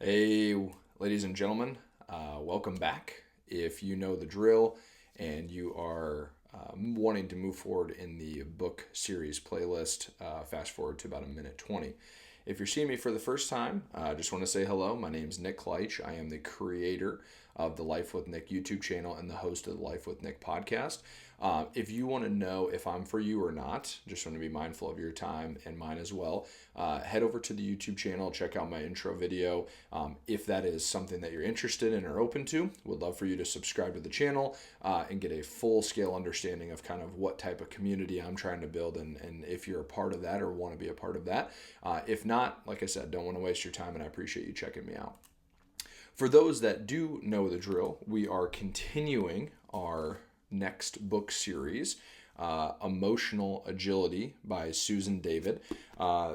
Hey, ladies and gentlemen, welcome back. If you know the drill and you are wanting to move forward in the book series playlist, fast forward to about a minute 20. If you're seeing me for the first time, I just want to say hello. My name is Nick Kleitch. I am the creator of the Life with Nick YouTube channel and the host of the Life with Nick podcast. If you want to know if I'm for you or not, just want to be mindful of your time and mine as well, head over to the YouTube channel, check out my intro video. If that is something that you're interested in or open to, would love for you to subscribe to the channel and get a full-scale understanding of kind of what type of community I'm trying to build and if you're a part of that or want to be a part of that. If not, like I said, don't want to waste your time and I appreciate you checking me out. For those that do know the drill, we are continuing our next book series, Emotional Agility by Susan David.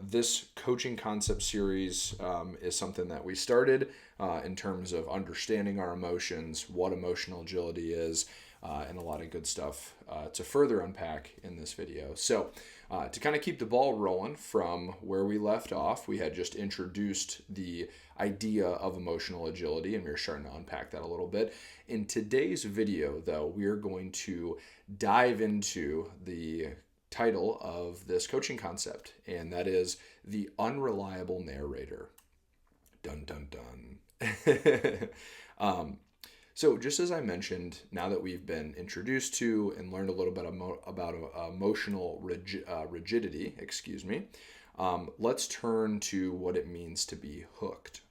This coaching concept series is something that we started in terms of understanding our emotions, what emotional agility is, and a lot of good stuff to further unpack in this video. So to kind of keep the ball rolling from where we left off, we had just introduced the idea of emotional agility and we were starting to unpack that a little bit. In today's video, though, we are going to dive into the title of this coaching concept, and that is the Unreliable Narrator. Dun, dun, dun. So just as I mentioned, now that we've been introduced to and learned a little bit about emotional rigidity, let's turn to what it means to be hooked.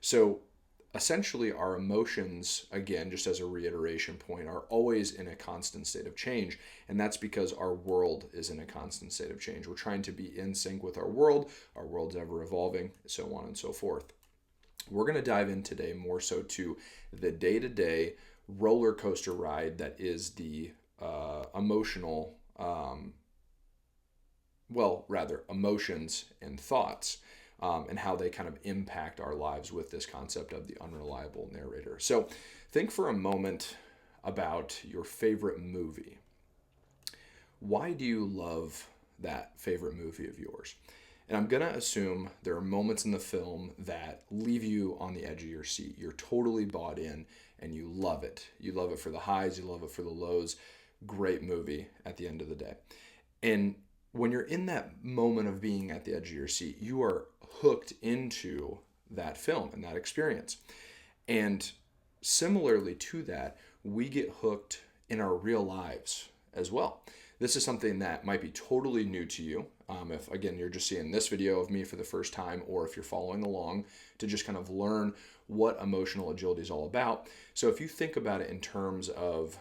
So essentially our emotions, again, just as a reiteration point, are always in a constant state of change. And that's because our world is in a constant state of change. We're trying to be in sync with our world's ever evolving, so on and so forth. We're going to dive in today more so to the day-to-day roller coaster ride that is the emotional, emotions and thoughts, and how they kind of impact our lives with this concept of the unreliable narrator. So think for a moment about your favorite movie. Why do you love that favorite movie of yours? And I'm going to assume there are moments in the film that leave you on the edge of your seat. You're totally bought in and you love it. You love it for the highs, you love it for the lows. Great movie at the end of the day. And when you're in that moment of being at the edge of your seat, you are hooked into that film and that experience. And similarly to that, we get hooked in our real lives as well. This is something that might be totally new to you. If, again, you're just seeing this video of me for the first time, or if you're following along to just kind of learn what emotional agility is all about. So if you think about it in terms of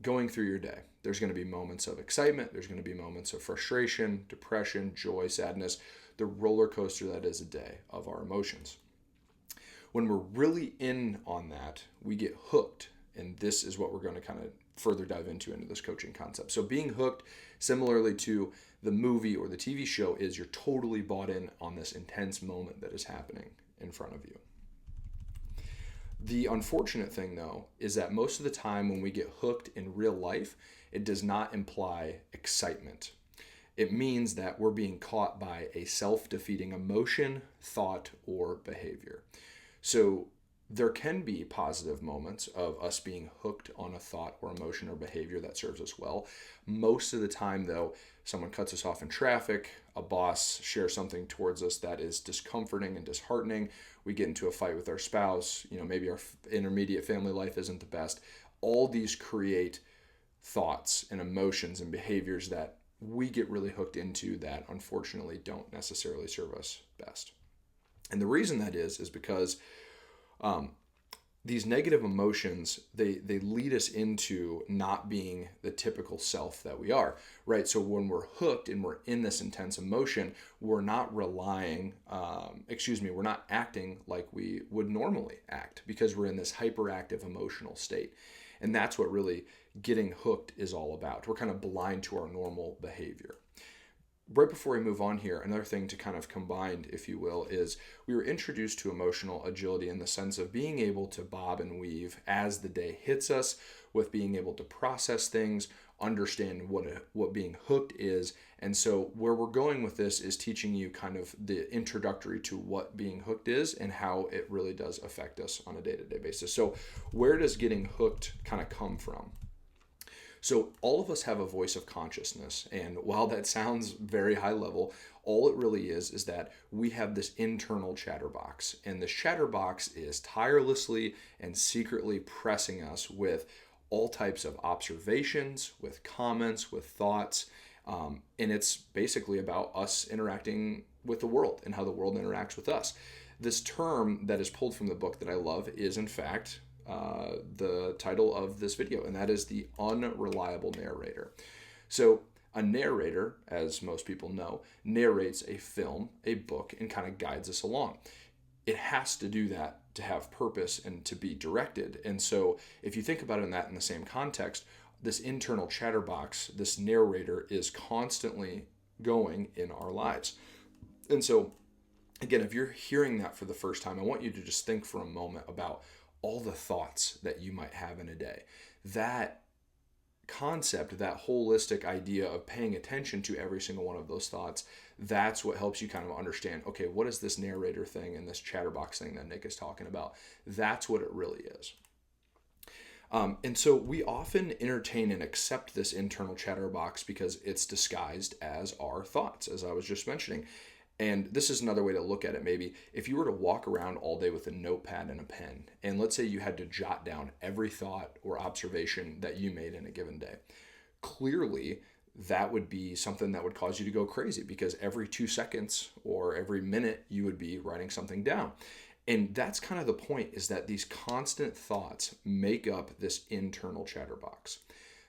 going through your day, there's going to be moments of excitement. There's going to be moments of frustration, depression, joy, sadness, the roller coaster that is a day of our emotions. When we're really in on that, we get hooked. And this is what we're going to kind of further dive into this coaching concept. So being hooked, similarly to the movie or the TV show, is you're totally bought in on this intense moment that is happening in front of you. The unfortunate thing, though, is that most of the time when we get hooked in real life, it does not imply excitement. It means that we're being caught by a self-defeating emotion, thought, or behavior. So there can be positive moments of us being hooked on a thought or emotion or behavior that serves us well. Most of the time, though, someone cuts us off in traffic, a boss shares something towards us that is discomforting and disheartening, we get into a fight with our spouse, maybe our intermediate family life isn't the best. All these create thoughts and emotions and behaviors that we get really hooked into that unfortunately don't necessarily serve us best. And the reason that is because these negative emotions, they lead us into not being the typical self that we are, right? So when we're hooked and we're in this intense emotion, we're not we're not acting like we would normally act because we're in this hyperactive emotional state. And that's what really getting hooked is all about. We're kind of blind to our normal behavior. Right before we move on here, another thing to kind of combine, if you will, is we were introduced to emotional agility in the sense of being able to bob and weave as the day hits us, with being able to process things, understand what being hooked is. And so where we're going with this is teaching you kind of the introductory to what being hooked is and how it really does affect us on a day-to-day basis. So where does getting hooked kind of come from? So all of us have a voice of consciousness, and while that sounds very high level, all it really is that we have this internal chatterbox, and this chatterbox is tirelessly and secretly pressing us with all types of observations, with comments, with thoughts, and it's basically about us interacting with the world and how the world interacts with us. This term that is pulled from the book that I love is, in fact, the title of this video, and that is the unreliable narrator. So a narrator, as most people know, narrates a film, a book, and kind of guides us along. It has to do that to have purpose and to be directed. And so if you think about it in the same context, this internal chatterbox, this narrator is constantly going in our lives. And so again, if you're hearing that for the first time, I want you to just think for a moment about all the thoughts that you might have in a day. That concept, that holistic idea of paying attention to every single one of those thoughts, that's what helps you kind of understand, okay, what is this narrator thing and this chatterbox thing that Nick is talking about? That's what it really is. And so we often entertain and accept this internal chatterbox because it's disguised as our thoughts, as I was just mentioning. And this is another way to look at it. Maybe if you were to walk around all day with a notepad and a pen, and let's say you had to jot down every thought or observation that you made in a given day, clearly that would be something that would cause you to go crazy, because every 2 seconds or every minute you would be writing something down. And that's kind of the point, is that these constant thoughts make up this internal chatterbox.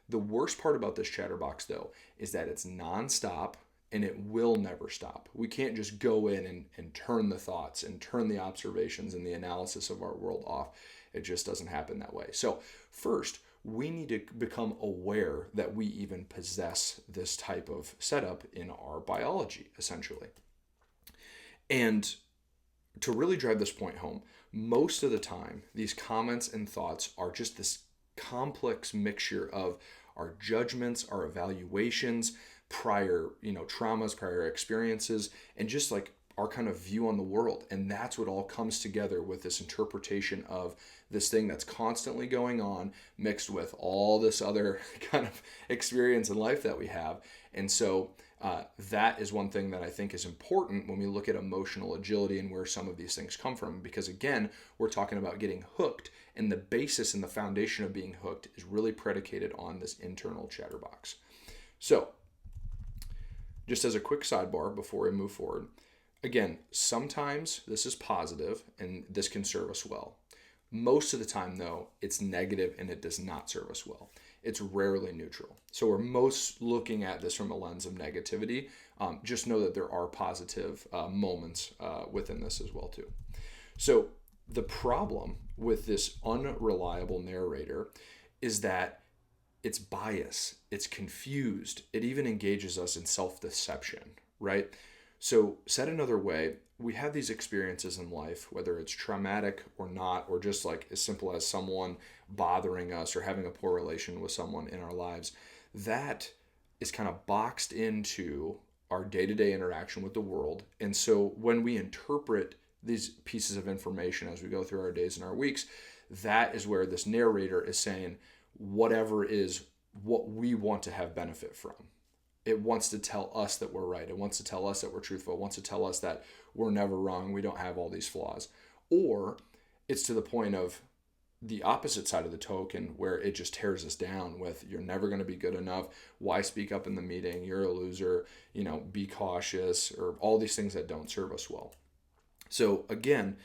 The worst part about this chatterbox, though, is that it's nonstop, and it will never stop. We can't just go in and turn the thoughts and turn the observations and the analysis of our world off. It just doesn't happen that way. So first, we need to become aware that we even possess this type of setup in our biology, essentially. And to really drive this point home, most of the time, these comments and thoughts are just this complex mixture of our judgments, our evaluations, prior, traumas, prior experiences, and just like our kind of view on the world. And that's what all comes together with this interpretation of this thing that's constantly going on, mixed with all this other kind of experience in life that we have. And so that is one thing that I think is important when we look at emotional agility and where some of these things come from, because again, we're talking about getting hooked, and the basis and the foundation of being hooked is really predicated on this internal chatterbox. So just as a quick sidebar before we move forward, again, sometimes this is positive and this can serve us well. Most of the time, though, it's negative and it does not serve us well. It's rarely neutral. So we're most looking at this from a lens of negativity. Just know that there are positive moments within this as well, too. So the problem with this unreliable narrator is that it's biased, it's confused, it even engages us in self-deception, right? So said another way, we have these experiences in life, whether it's traumatic or not, or just like as simple as someone bothering us or having a poor relation with someone in our lives, that is kind of boxed into our day-to-day interaction with the world. And so when we interpret these pieces of information as we go through our days and our weeks, that is where this narrator is saying, whatever is what we want to have benefit from. It wants to tell us that we're right. It wants to tell us that we're truthful. It wants to tell us that we're never wrong. We don't have all these flaws. Or it's to the point of the opposite side of the token, where it just tears us down with, you're never going to be good enough. Why speak up in the meeting? You're a loser. Be cautious, or all these things that don't serve us well. So again,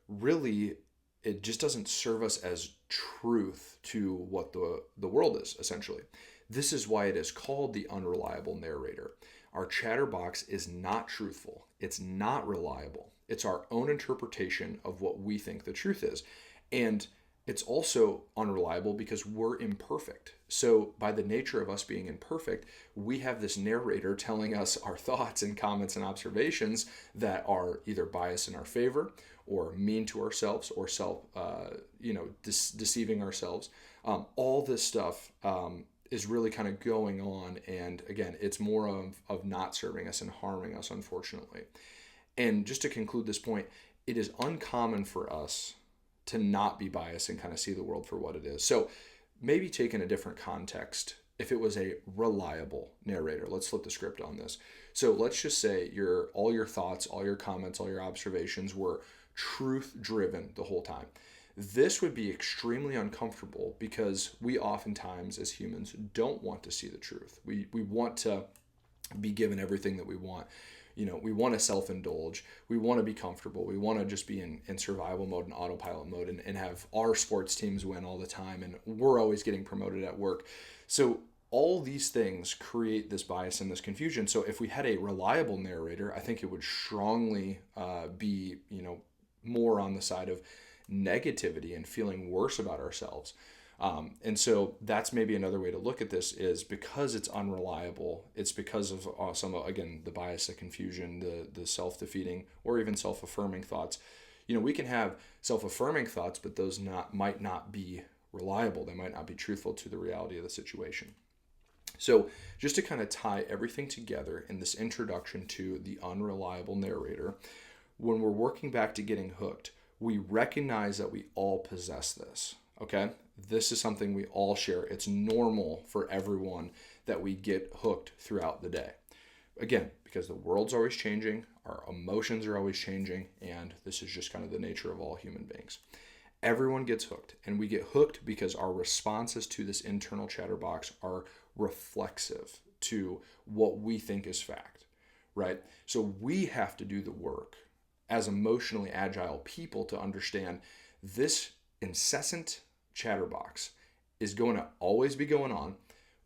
really, it just doesn't serve us as truth to what the world is, essentially. This is why it is called the unreliable narrator. Our chatterbox is not truthful. It's not reliable. It's our own interpretation of what we think the truth is. And it's also unreliable because we're imperfect. So by the nature of us being imperfect, we have this narrator telling us our thoughts and comments and observations that are either biased in our favor or mean to ourselves or deceiving ourselves. All this stuff is really kind of going on. And again, it's more of not serving us and harming us, unfortunately. And just to conclude this point, it is uncommon for us to not be biased and kind of see the world for what it is. So maybe take in a different context. If it was a reliable narrator, let's flip the script on this. So let's just say all your thoughts, all your comments, all your observations were truth driven the whole time. This would be extremely uncomfortable because we oftentimes as humans don't want to see the truth. We want to be given everything that we want. We want to self-indulge. We want to be comfortable. We want to just be in survival mode and autopilot mode and have our sports teams win all the time. And we're always getting promoted at work. So all these things create this bias and this confusion. So if we had a reliable narrator, I think it would strongly be, more on the side of negativity and feeling worse about ourselves. And so that's maybe another way to look at this is because it's unreliable. It's because of again, the bias, the confusion, the self-defeating or even self-affirming thoughts. We can have self-affirming thoughts, but those might not be reliable. They might not be truthful to the reality of the situation. So just to kind of tie everything together in this introduction to the unreliable narrator, when we're working back to getting hooked, we recognize that we all possess this. Okay? This is something we all share. It's normal for everyone that we get hooked throughout the day. Again, because the world's always changing, our emotions are always changing, and this is just kind of the nature of all human beings. Everyone gets hooked, and we get hooked because our responses to this internal chatterbox are reflexive to what we think is fact, right? So we have to do the work as emotionally agile people to understand this incessant chatterbox is going to always be going on.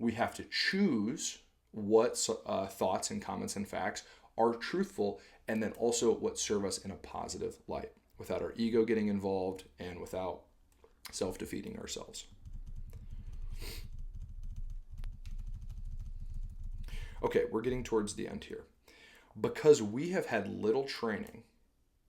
We have to choose what thoughts and comments and facts are truthful, and then also what serve us in a positive light without our ego getting involved and without self-defeating ourselves. Okay, we're getting towards the end here. Because we have had little training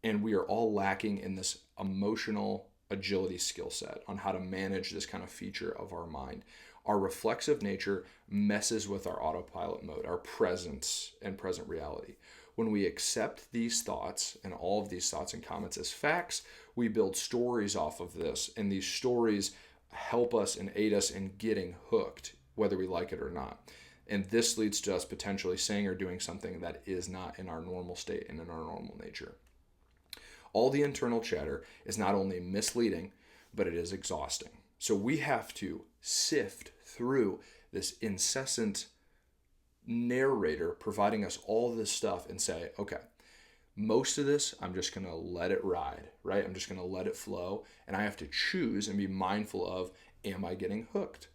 and we are all lacking in this emotional agility skill set on how to manage this kind of feature of our mind, our reflexive nature messes with our autopilot mode, our presence and present reality. When we accept these thoughts and all of these thoughts and comments as facts, we build stories off of this, and these stories help us and aid us in getting hooked, whether we like it or not. And this leads to us potentially saying or doing something that is not in our normal state and in our normal nature. All the internal chatter is not only misleading, but it is exhausting. So we have to sift through this incessant narrator providing us all this stuff and say, okay, most of this, I'm just going to let it ride, right? I'm just going to let it flow. And I have to choose and be mindful of, am I getting hooked?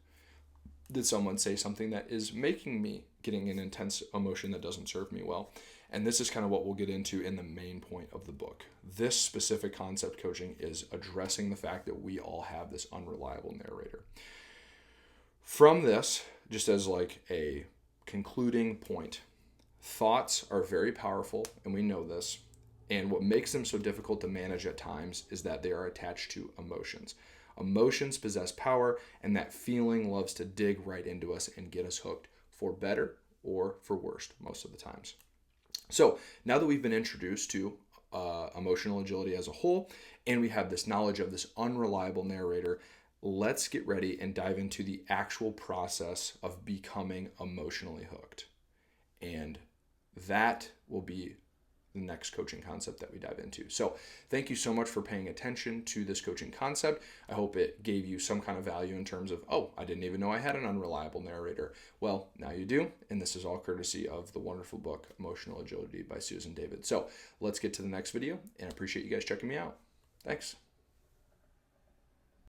Did someone say something that is making me getting an intense emotion that doesn't serve me well? And this is kind of what we'll get into in the main point of the book. This specific concept coaching is addressing the fact that we all have this unreliable narrator. From this, just as like a concluding point, thoughts are very powerful, and we know this. And what makes them so difficult to manage at times is that they are attached to emotions. Emotions possess power, and that feeling loves to dig right into us and get us hooked, for better or for worse, most of the times. So now that we've been introduced to emotional agility as a whole, and we have this knowledge of this unreliable narrator, let's get ready and dive into the actual process of becoming emotionally hooked. And that will be the next coaching concept that we dive into. So thank you so much for paying attention to this coaching concept. I hope it gave you some kind of value in terms of, oh, I didn't even know I had an unreliable narrator. Well, now you do. And this is all courtesy of the wonderful book, Emotional Agility by Susan David. So let's get to the next video, and I appreciate you guys checking me out. Thanks.